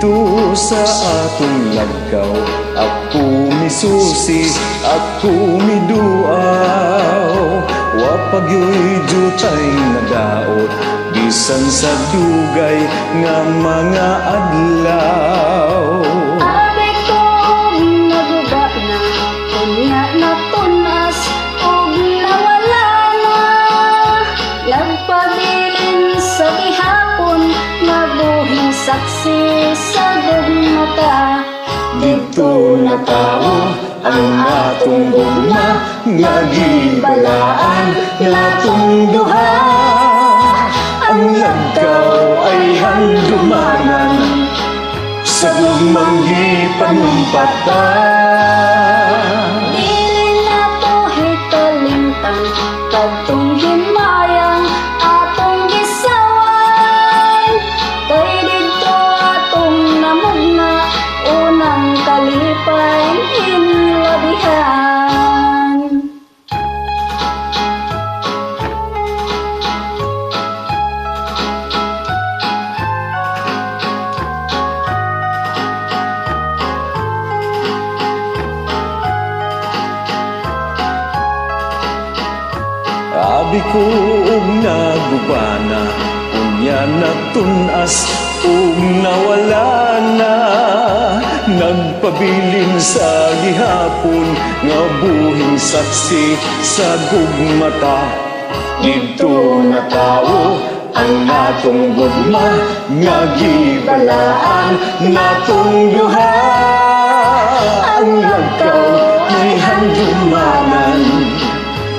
dito sa atong lagkaw, ako misusi, ako miduaw. Wapagyoy jutay nadaot, bisan sa dugay nga mga adlaw. Abi ko naguba na, kunya na tunas, og nawala na. Nagpabilin sa gihapon, nabuhing saksi sa gugmata. Dito na tao ang atong gugma, nga gibalaan natong duha. Ang lagkaw ay handumanan, sa gugmang gipanumpatan. Dili na to hikalimtan, kadtong himayang atong gisawan. Kay dito atong namugna, unang kalipay hinlabihan. Abi ko og nagubana, unya natunas ug nawala na. Nagpabilin sa gihapon, nga buhing saksi sa gugmata. Dito na tao ang atong gugma, nga gibalaan natong duha. Ang lagkaw ay handumanan,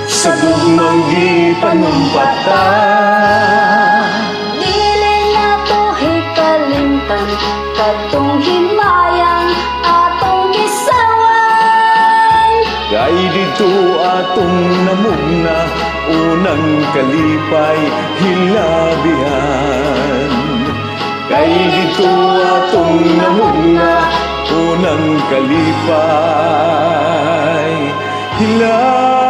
sa gugmang gipanumpatan. Dili na to hikalimtan, kadtong himayang atong gisawan. Kay dito atong namugna, unang kalipay hilabihan. Kay dito atong namugna, unang kalipay hilabihan.